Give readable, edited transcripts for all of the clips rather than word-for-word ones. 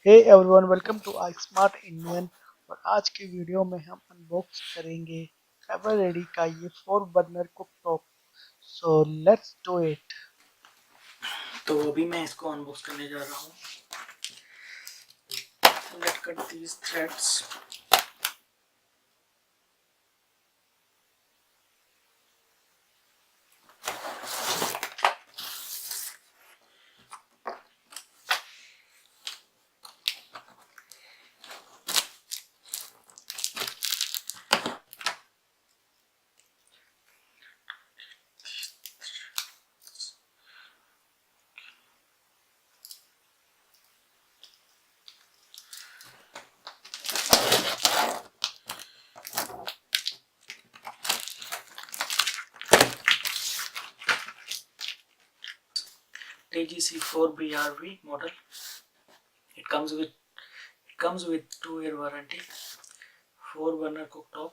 Hey everyone, welcome to I smart Indian. और आज के वीडियो में हम अनबॉक्स करेंगे एवररेडी का ये 4 burner cook top. So let's do it. तो अभी मैं इसको अनबॉक्स करने जा रहा हूँ। Let's cut these threads. TGC4BRV model. It comes with 2-year warranty. 4 burner cooktop.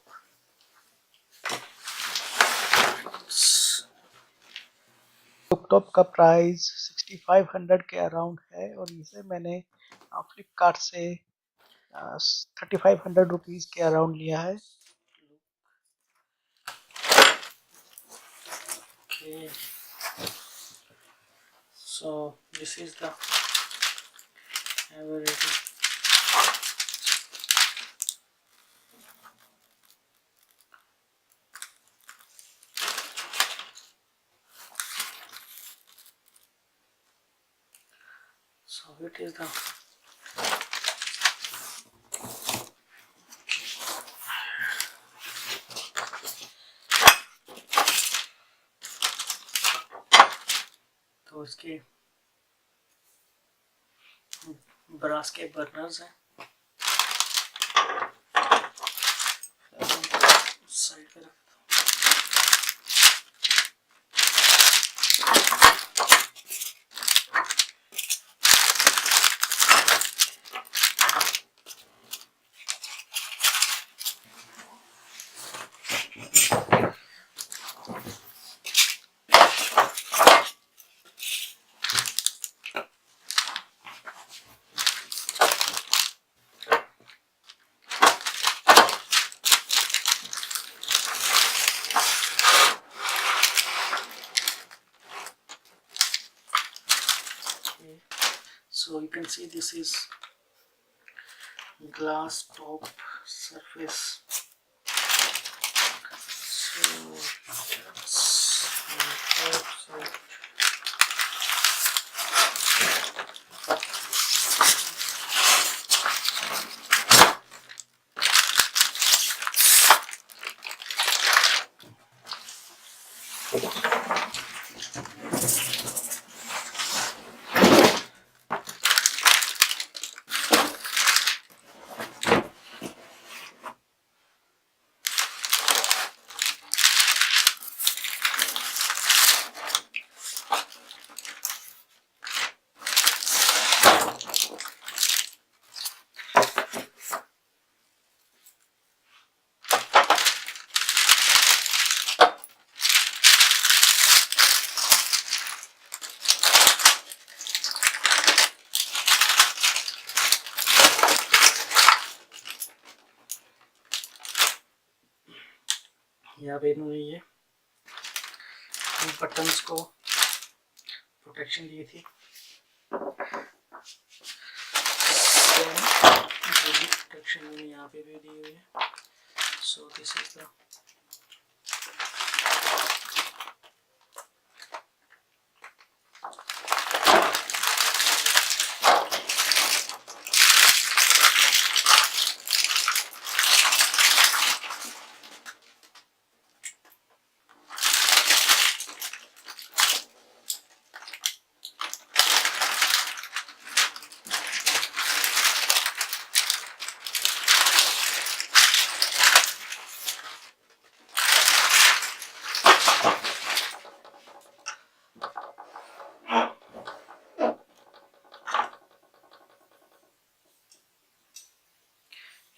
Cooktop का प्राइस 6500 के अराउंड है और इसे मैंने फ्लिपकार्ट से 3500 रुपीज़ के अराउंड लिया है। Okay. So this is the EVEREADY. So it is the तो इसके ब्रास के बर्नर्स हैं। साइड पे रख So you can see this is glass top surface. So यहाँ पे इन्होंने ये बटन्स को प्रोटेक्शन दी थी। प्रोटेक्शन मैंने यहाँ पे भी दी हुई है। सो दिस इज द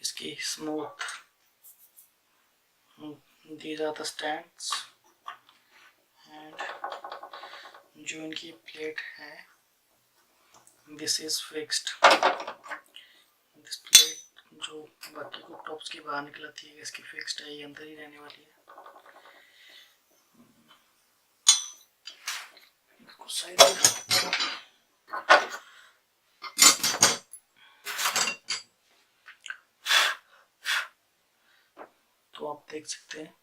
इसकी smooth. These are the stands and जो इनकी प्लेट है, this is fixed। This plate जो बाकी कुकटॉप्स की बाहर निकलती है इसकी फिक्स्ड है, ये अंदर ही रहने वाली है। इसको साइड में तो आप देख सकते हैं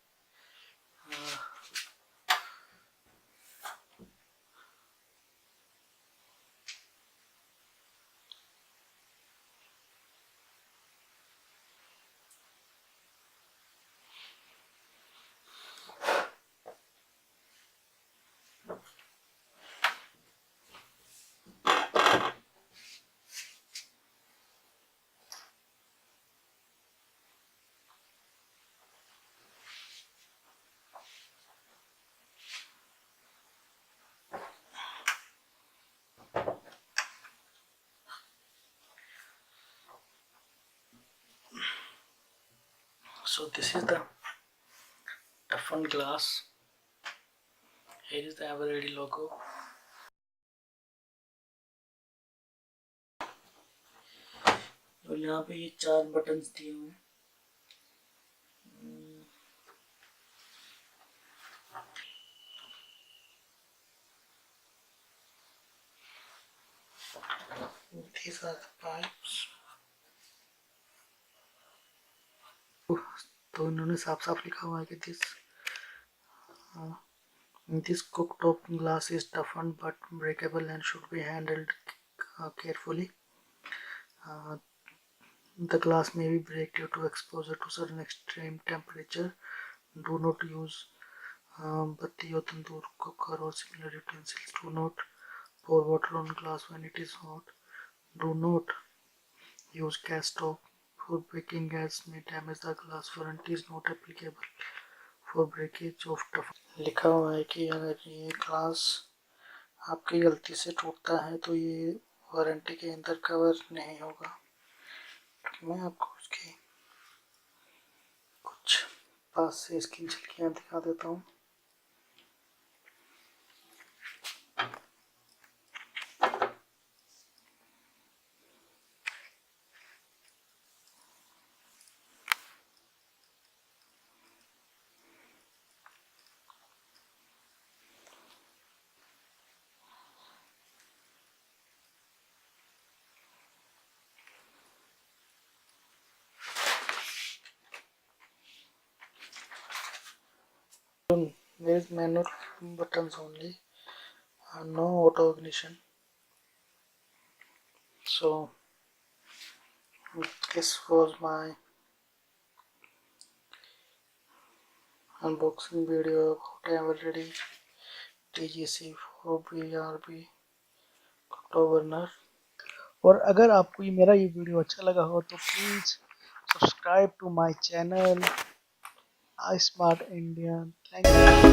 so this is the toughened glass. Here is the EVEREADY logo. और यहाँ पे ये 4 बटन्स दिए हुए हैं। These are the pipes. तो इन्होंने साफ साफ लिखा हुआ है कि this cooktop glass is toughened but breakable and should be handled carefully. The glass may be break due to exposure to certain extreme temperature. Do not use batti or tandoor cooker or similar utensils. Do not pour water on glass when it is hot. Do not use gas stove for baking, gas may damage the glass. Warranty is not applicable for breakage of tough. लिखा हुआ है कि अगर ये glass आपकी गलती से टूटता है तो ये वारंटी के अंदर कवर नहीं होगा। मैं आपको उसकी कुछ पास से इसकी झलकियाँ दिखा देता हूँ। There is manual buttons only, no auto ignition. So this was my unboxing video about EVEREADY TGC 4BRB cooktop burner. और अगर आपको मेरा ये वीडियो अच्छा लगा हो तो please subscribe to my channel I smart Indian. Thank you.